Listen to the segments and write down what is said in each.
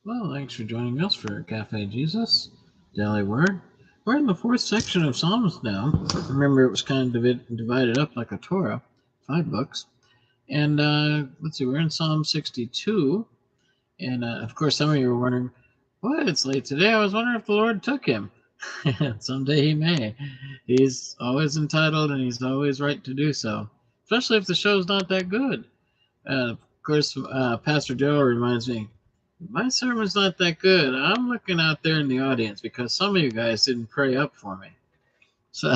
Well, thanks for joining us for Cafe Jesus Daily Word. We're in the fourth section of Psalms now. Remember, it was kind of divided up like a Torah, 5 books. And let's see, we're in Psalm 62. And of course, some of you were wondering, what? It's late today. I was wondering if the Lord took him. Someday he may. He's always entitled and he's always right to do so, especially if the show's not that good. Of course, Pastor Joe reminds me, my sermon's not that good. I'm looking out there in the audience because some of you guys didn't pray up for me. So,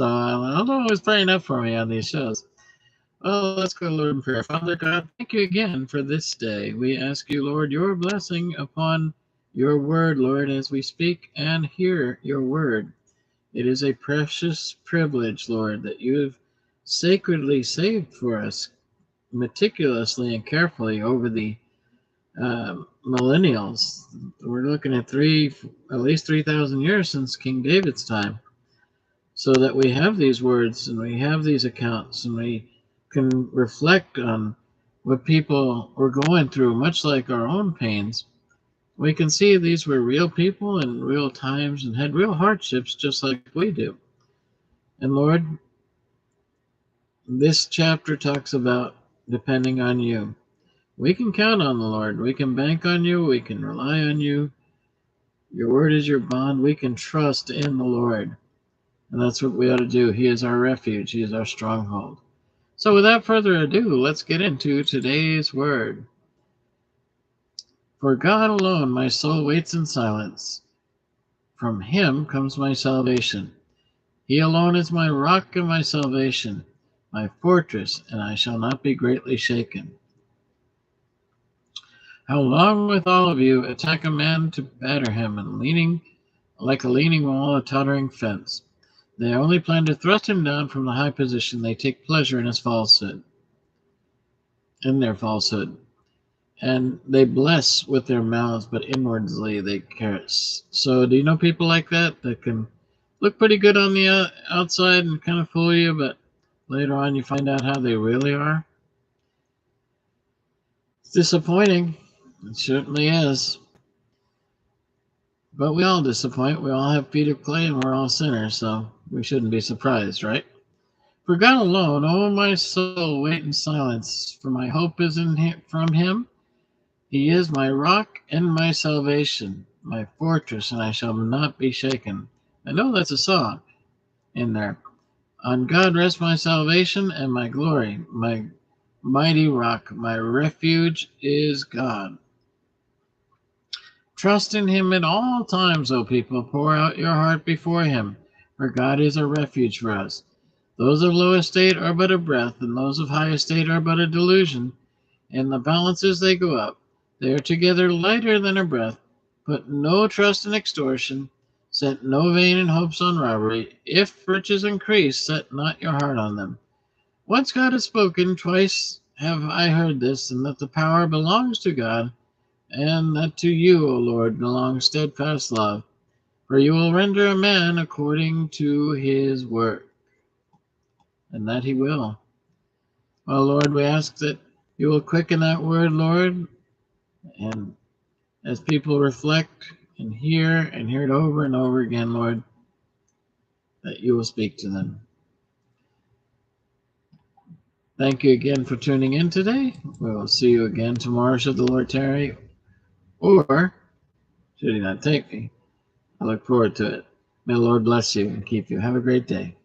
I'm always praying up for me on these shows. Well, let's go to Lord in prayer. Father God, thank you again for this day. We ask you, Lord, your blessing upon your word, Lord, as we speak and hear your word. It is a precious privilege, Lord, that you have sacredly saved for us meticulously and carefully over the millennials. We're looking at at least 3,000 years since King David's time, so that we have these words and we have these accounts and we can reflect on what people were going through, much like our own pains. We can see these were real people in real times and had real hardships just like we do. And Lord, this chapter talks about depending on you. We can count on the Lord. We can bank on you. We can rely on you. Your word is your bond. We can trust in the Lord. And that's what we ought to do. He is our refuge. He is our stronghold. So without further ado, let's get into today's word. For God alone my soul waits in silence. From him comes my salvation. He alone is my rock and my salvation, my fortress, and I shall not be greatly shaken. How long with all of you attack a man to batter him, and leaning like a leaning wall, a tottering fence. They only plan to thrust him down from the high position. They take pleasure in his falsehood, and they bless with their mouths, but inwardly they curse. So, do you know people like that can look pretty good on the outside and kind of fool you, but later on you find out how they really are? It's disappointing. It certainly is. But we all disappoint. We all have feet of clay and we're all sinners, so we shouldn't be surprised, right? For God alone, O my soul, wait in silence, for my hope is from him. He is my rock and my salvation, my fortress, and I shall not be shaken. I know that's a song in there. On God rests my salvation and my glory, my mighty rock, my refuge is God. Trust in him at all times, O people. Pour out your heart before him, for God is a refuge for us. Those of low estate are but a breath, and those of high estate are but a delusion. In the balances they go up. They are together lighter than a breath. Put no trust in extortion. Set no vain hopes on robbery. If riches increase, set not your heart on them. Once God has spoken, twice have I heard this, and that the power belongs to God, and that to you, O Lord, belongs steadfast love. For you will render a man according to his work, and that he will. Well, Lord, we ask that you will quicken that word, Lord, and as people reflect and hear it over and over again, Lord, that you will speak to them. Thank you again for tuning in today. We will see you again tomorrow, should the Lord tarry, or should he not take me. I look forward to it. May the Lord bless you and keep you. Have a great day.